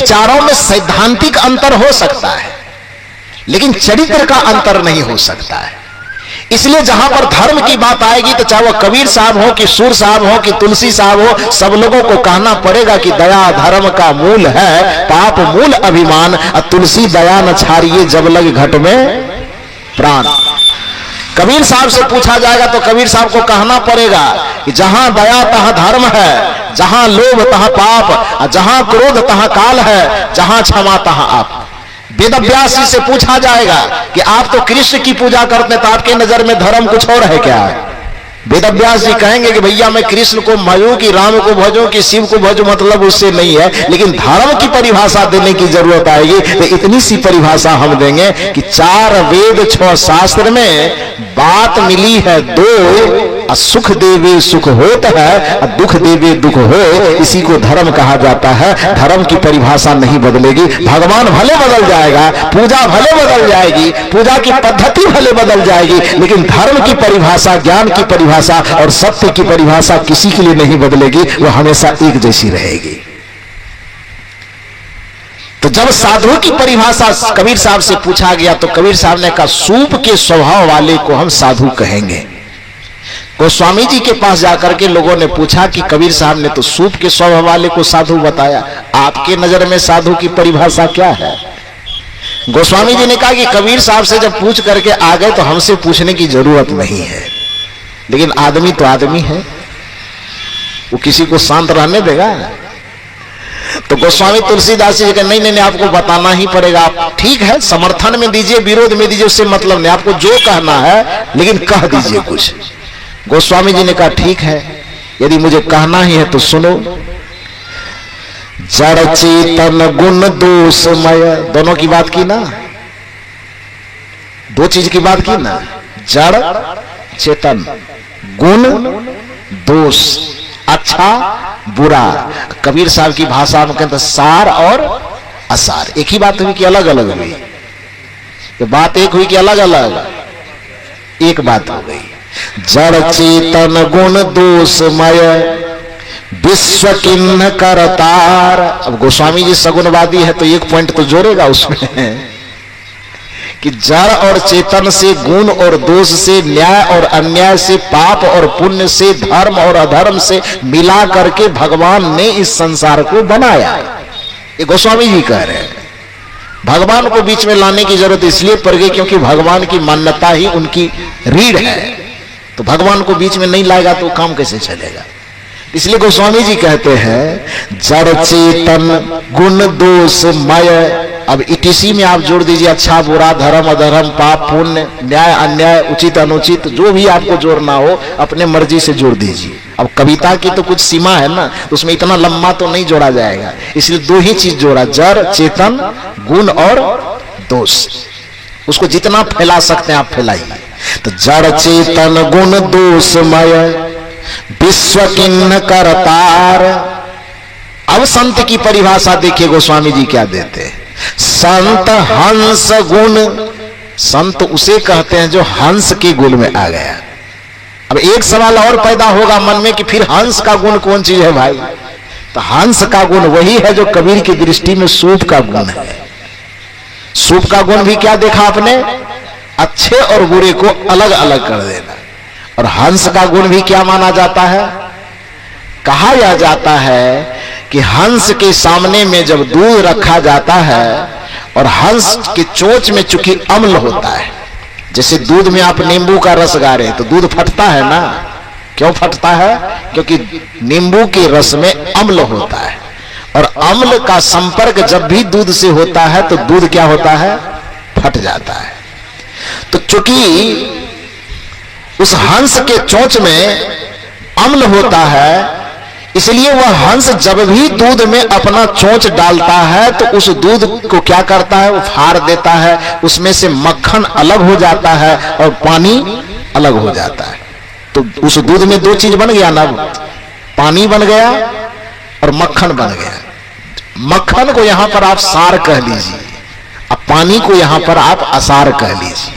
विचारों में सैद्धांतिक अंतर हो सकता है, लेकिन चरित्र का अंतर नहीं हो सकता है। इसलिए जहां पर धर्म की बात आएगी तो चाहे वो कबीर साहब हो कि सूर साहब हो कि तुलसी साहब हो, सब लोगों को कहना पड़ेगा कि दया धर्म का मूल है, पाप मूल अभिमान, तुलसी दया न छाड़िए जब लग घट में प्राण। कबीर साहब से पूछा जाएगा तो कबीर साहब को कहना पड़ेगा कि जहां दया तहां धर्म है, जहां लोभ तहां पाप, जहां क्रोध तहां काल है, जहां क्षमा तहां आप। वेदव्यास जी से पूछा जाएगा कि आप तो कृष्ण की पूजा करते हैं, तो आपके नजर में धर्म कुछ और है क्या? वेदव्यास जी कहेंगे कि भैया मैं कृष्ण को भजूं कि राम को भजूं कि शिव को भजूं, मतलब उससे नहीं है, लेकिन धर्म की परिभाषा देने की जरूरत आएगी तो इतनी सी परिभाषा हम देंगे कि 4 वेद 6 शास्त्र में बात मिली है दो, सुख देवे सुख होत है, दुख देवे दुख हो, इसी को धर्म कहा जाता है। धर्म की परिभाषा नहीं बदलेगी। भगवान भले बदल जाएगा, पूजा भले बदल जाएगी, पूजा की पद्धति भले बदल जाएगी, लेकिन धर्म की परिभाषा, ज्ञान की परिभाषा और सत्य की परिभाषा किसी के लिए नहीं बदलेगी, वो हमेशा एक जैसी रहेगी। तो जब साधु की परिभाषा कबीर साहब से पूछा गया तो कबीर साहब ने कहा सूप के स्वभाव वाले को हम साधु कहेंगे। गोस्वामी जी के पास जाकर के लोगों ने पूछा कि कबीर साहब ने तो सूप के स्वभाव वाले को साधु बताया, आपके नजर में साधु की परिभाषा क्या है? गोस्वामी जी ने कहा कि कबीर साहब से जब पूछ करके आ गए तो हमसे पूछने की जरूरत नहीं है, लेकिन आदमी तो आदमी है, वो किसी को शांत रहने देगा? तो गोस्वामी तुलसीदास जी कहते नहीं नहीं नहीं, आपको बताना ही पड़ेगा। आप ठीक है, समर्थन में दीजिए, विरोध में दीजिए, उससे मतलब नहीं, आपको जो कहना है लेकिन कह दीजिए कुछ। गोस्वामी जी ने कहा ठीक है, यदि मुझे कहना ही है तो सुनो। जड़ चेतन गुण दोषमय, दोनों की बात की ना, 2 चीज की बात की ना, जड़ चेतन, गुण दोष, अच्छा बुरा। कबीर साहब की भाषा में कहते सार और असार। एक ही बात हुई कि अलग अलग हुई? तो बात एक हुई कि अलग अलग? एक बात हो गई। जड़ चेतन गुण दोषमय विश्व किन्न करतार। अब गोस्वामी जी सगुणवादी है तो एक पॉइंट तो जोड़ेगा उसमें कि जड़ और चेतन से, गुण और दोष से, न्याय और अन्याय से, पाप और पुण्य से, धर्म और अधर्म से मिला करके भगवान ने इस संसार को बनाया। ये गोस्वामी जी कह रहे हैं। भगवान को बीच में लाने की जरूरत इसलिए पड़ गई क्योंकि भगवान की मान्यता ही उनकी रीढ़ है, तो भगवान को बीच में नहीं लाएगा तो काम कैसे चलेगा? इसलिए गोस्वामी जी कहते हैं जड़ चेतन गुण दोषमय। अब इटीसी में आप जोड़ दीजिए अच्छा बुरा, धर्म अधर्म, पाप पुण्य, न्याय अन्याय, उचित अनुचित, जो भी आपको जोड़ना हो अपने मर्जी से जोड़ दीजिए। अब कविता की तो कुछ सीमा है ना, तो उसमें इतना लंबा तो नहीं जोड़ा जाएगा, इसलिए 2 ही चीज जोड़ा, जड़ चेतन गुण और दोष। उसको जितना फैला सकते हैं आप फैलाइए। तो जड़ चेतन गुण दोषमय विश्व किन्न करतार। अब संत की परिभाषा देखिए गोस्वामी जी क्या देते हैं। संत हंस गुण, संत उसे कहते हैं जो हंस के गुण में आ गया। अब एक सवाल और पैदा होगा मन में कि फिर हंस का गुण कौन चीज है भाई? तो हंस का गुण वही है जो कबीर की दृष्टि में सूप का गुण है। सूप का गुण भी क्या देखा आपने? अच्छे और बुरे को अलग अलग कर देना। और हंस का गुण भी क्या माना जाता है? कहा यह जाता है कि हंस के सामने में जब दूध रखा जाता है और हंस के चोंच में चूंकि अम्ल होता है, जैसे दूध में आप नींबू का रस गारे तो दूध फटता है ना। क्यों फटता है? क्योंकि नींबू के रस में अम्ल होता है, और अम्ल का संपर्क जब भी दूध से होता है तो दूध क्या होता है? फट जाता है। तो चूंकि उस हंस के चोंच में अम्ल होता है, इसलिए वह हंस जब भी दूध में अपना चोंच डालता है तो उस दूध को क्या करता है? वो फाड़ देता है, उसमें से मक्खन अलग हो जाता है और पानी अलग हो जाता है। तो उस दूध में 2 चीज बन गया ना, पानी बन गया और मक्खन बन गया। मक्खन को यहां पर आप सार कह लीजिए, अब पानी को यहां पर आप असार कह लीजिए।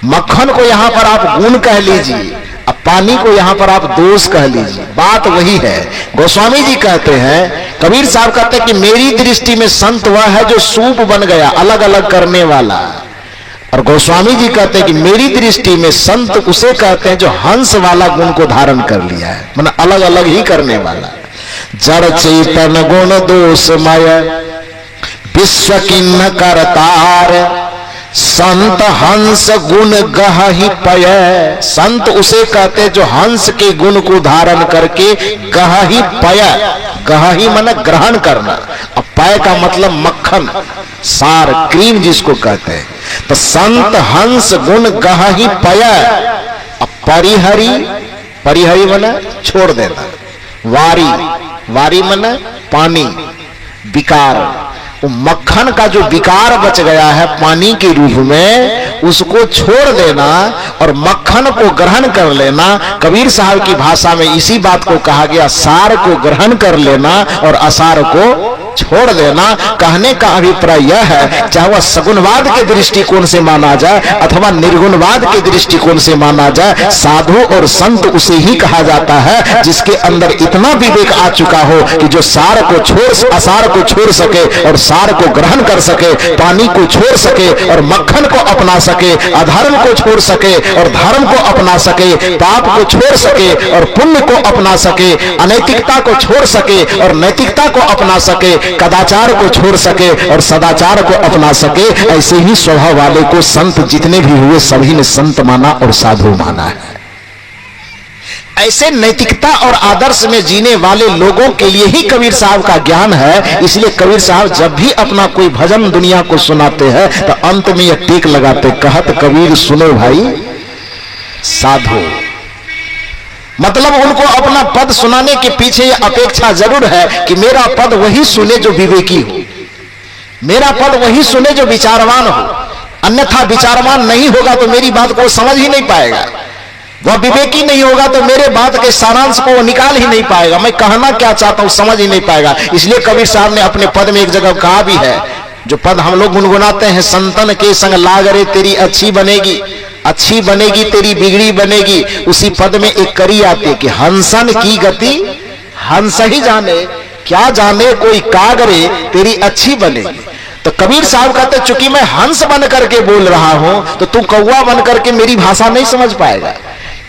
मक्खन को यहां पर आप गुण कह लीजिए, अब पानी को यहां पर आप दोष कह लीजिए, बात वही है। गोस्वामी जी कहते हैं, कबीर साहब कहते हैं कि मेरी दृष्टि में संत वह है जो सूप बन गया, अलग अलग करने वाला। और गोस्वामी जी कहते हैं कि मेरी दृष्टि में संत उसे कहते हैं जो हंस वाला गुण को धारण कर लिया है, मतलब अलग अलग ही करने वाला। जड़ चेतन गुण दोषमय विश्व किन्न करतार, संत हंस गुण गहि पय। संत उसे कहते जो हंस के गुण को धारण करके गहि पय, गहि मन ग्रहण करना, और पय का मतलब मक्खन, सार, क्रीम जिसको कहते हैं। तो संत हंस गुण गहि पय। परिहरी, परिहरी मन छोड़ देना, वारी, वारी मन पानी, विकार, वो मक्खन का जो विकार बच गया है पानी के रूप में, उसको छोड़ देना और मक्खन को ग्रहण कर लेना। कबीर साहब की भाषा में इसी बात को कहा गया, सार को ग्रहण कर लेना और असार को छोड़ देना। कहने का अभिप्राय यह है, चाहे वह सगुणवाद के दृष्टिकोण से माना जाए अथवा निर्गुणवाद के दृष्टिकोण से माना जाए, साधु और संत उसे ही कहा जाता है जिसके अंदर इतना विवेक आ चुका हो कि जो सार को छोड़, असार को छोड़ सके और सार को ग्रहण कर सके, पानी को छोड़ सके और मक्खन को अपना सके, अधर्म को छोड़ सके और धर्म को अपना सके, पाप को छोड़ सके और पुण्य को अपना सके, अनैतिकता को छोड़ सके और नैतिकता को अपना सके, कदाचार को छोड़ सके और सदाचार को अपना सके। ऐसे ही स्वभाव वाले को संत जितने भी हुए सभी ने संत माना और साधु माना है। ऐसे नैतिकता और आदर्श में जीने वाले लोगों के लिए ही कबीर साहब का ज्ञान है। इसलिए कबीर साहब जब भी अपना कोई भजन दुनिया को सुनाते हैं तो अंत में यह टेक लगाते, कहत कबीर सुनो भाई साधु। मतलब उनको अपना पद सुनाने के पीछे यह अपेक्षा जरूर है कि मेरा पद वही सुने जो विवेकी हो, मेरा पद वही सुने जो विचारवान हो, अन्यथा विचारवान नहीं होगा तो मेरी बात को समझ ही नहीं पाएगा, वह विवेकी नहीं होगा तो मेरे बात के सारांश को वो निकाल ही नहीं पाएगा, मैं कहना क्या चाहता हूं समझ ही नहीं पाएगा। इसलिए कबीर साहब ने अपने पद में एक जगह कहा भी है, जो पद हम लोग गुनगुनाते हैं, संतन के संग लागरे तेरी अच्छी बनेगी, अच्छी बनेगी तेरी बिगड़ी बनेगी। उसी पद में एक कड़ी आती है कि हंसन की गति हंस ही जाने, क्या जाने कोई कागरे तेरी अच्छी बनेगी। तो कबीर साहब कहते चूंकि मैं हंस बन करके बोल रहा हूं तो तू कौवा बन करके मेरी भाषा नहीं समझ पाएगा।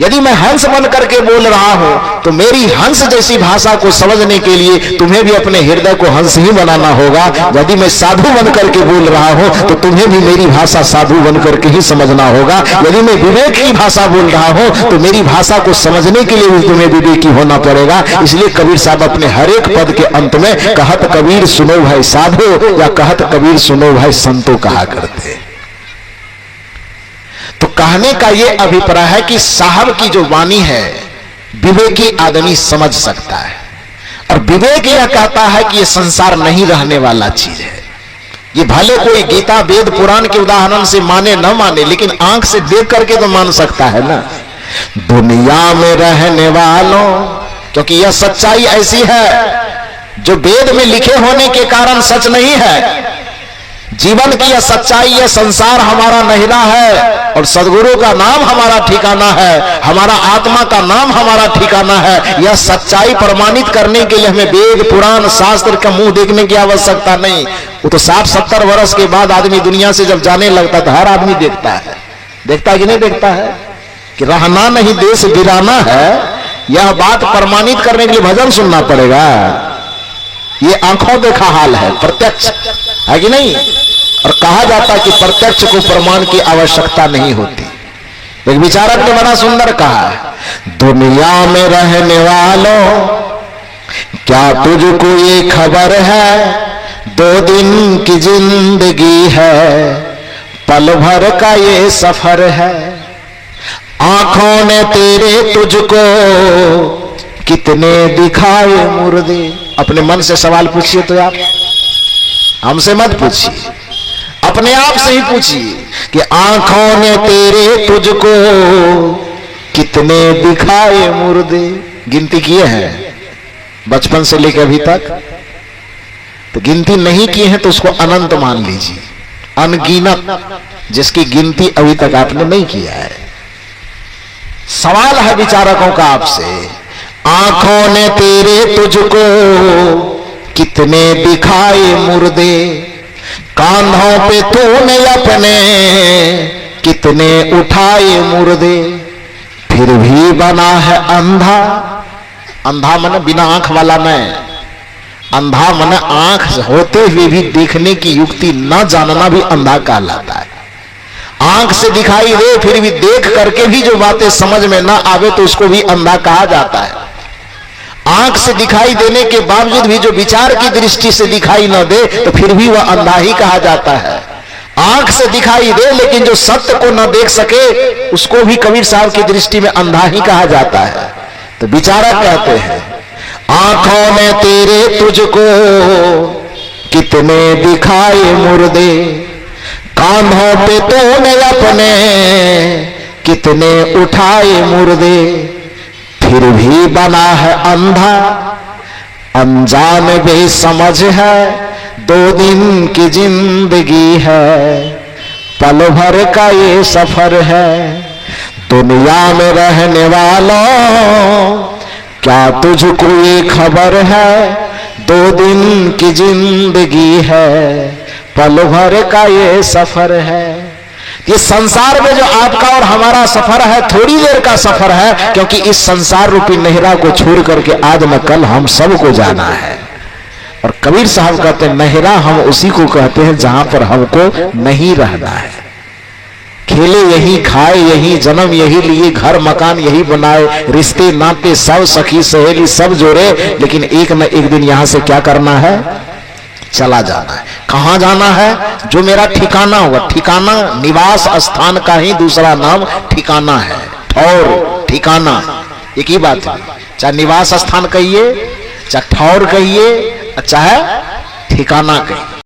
यदि मैं हंस बन करके बोल रहा हूं तो मेरी हंस जैसी भाषा को समझने के लिए तुम्हें भी अपने हृदय को हंस ही बनाना होगा। यदि मैं साधु बन करके बोल रहा हूं तो तुम्हें भी मेरी भाषा साधु बन करके ही समझना होगा। यदि मैं विवेक की भाषा बोल रहा हूं तो मेरी भाषा को समझने के लिए भी तुम्हें विवेकी होना पड़ेगा। इसलिए कबीर साहब अपने हर एक पद के अंत में कहत कबीर सुनो भाई साधु या कहत कबीर सुनो भाई संतो कहा करते। तो कहने का यह अभिप्राय है कि साहब की जो वाणी है विवेकी आदमी समझ सकता है, और विवेक यह कहता है कि यह संसार नहीं रहने वाला चीज है। ये भले कोई गीता वेद पुराण के उदाहरण से माने न माने, लेकिन आंख से देख करके तो मान सकता है ना। दुनिया में रहने वालों, क्योंकि यह सच्चाई ऐसी है जो वेद में लिखे होने के कारण सच नहीं है। जीवन की यह सच्चाई, यह संसार हमारा नहिरा है और सदगुरु का नाम हमारा ठिकाना है, हमारा आत्मा का नाम हमारा ठिकाना है। यह सच्चाई प्रमाणित करने के लिए हमें वेद पुराण शास्त्र का मुंह देखने की आवश्यकता नहीं। वो तो 60-70 वर्ष के बाद आदमी दुनिया से जब जाने लगता है तो हर आदमी देखता है, देखता है कि नहीं देखता है कि रहना नहीं देश गिराना है। यह बात प्रमाणित करने के लिए भजन सुनना पड़ेगा। ये आंखों देखा हाल है, प्रत्यक्ष है कि नहीं। और कहा जाता है कि प्रत्यक्ष को प्रमाण की आवश्यकता नहीं होती। एक विचारक ने बड़ा सुंदर कहा, दुनिया में रहने वालों क्या तुझको ये खबर है, 2 दिन की जिंदगी है, पल भर का ये सफर है। आंखों ने तेरे तुझको कितने दिखाए मुर्दे। अपने मन से सवाल पूछिए तो आप, हमसे मत पूछिए, अपने आप से ही पूछिए कि आंखों ने तेरे तुझको कितने दिखाए मुर्दे। गिनती किए हैं बचपन से लेकर अभी तक? तो गिनती नहीं किए हैं तो उसको अनंत मान लीजिए, अनगिनत, जिसकी गिनती अभी तक आपने नहीं किया है। सवाल है विचारकों का आपसे, आंखों ने तेरे तुझको कितने दिखाए मुर्दे, कांधों पे तूने अपने कितने उठाए मुर्दे, फिर भी बना है अंधा। अंधा मन बिना आंख वाला नहीं, अंधा मन आंख होते हुए भी देखने की युक्ति न जानना भी अंधा कहलाता है। आंख से दिखाई दे फिर भी देख करके भी जो बातें समझ में ना आवे तो उसको भी अंधा कहा जाता है। आंख से दिखाई देने के बावजूद भी जो विचार की दृष्टि से दिखाई न दे तो फिर भी वह अंधा ही कहा जाता है। आंख से दिखाई दे लेकिन जो सत्य को न देख सके उसको भी कबीर साहब की दृष्टि में अंधा ही कहा जाता है। तो विचारक कहते हैं, आंखों ने तेरे तुझको कितने दिखाए मुर्दे, कांधों पे तूने अपने कितने उठाए मुर्दे, फिर भी बना है अंधा। अनजान बेसमझ है, 2 दिन की जिंदगी है, पल भर का ये सफर है। दुनिया में रहने वालों क्या तुझको ये खबर है, 2 दिन की जिंदगी है, पल भर का ये सफर है। ये संसार में जो आपका और हमारा सफर है थोड़ी देर का सफर है, क्योंकि इस संसार रूपी नहरा को छोड़ करके आज न कल हम सबको जाना है। और कबीर साहब कहते हैं, नहरा हम उसी को कहते हैं जहां पर हमको नहीं रहना है। खेले यही, खाए यही, जन्म यही लिए, घर मकान यही बनाए, रिश्ते नाते सब सखी सहेली सब जोड़े, लेकिन एक न एक दिन यहां से क्या करना है, चला जाना है। कहां जाना है? जो मेरा ठिकाना होगा। ठिकाना निवास स्थान का ही दूसरा नाम ठिकाना है। ठौर ठिकाना एक ही बात है, चाहे निवास स्थान कहिए, चाहे ठौर कहिए, चाहे ठिकाना कहिए।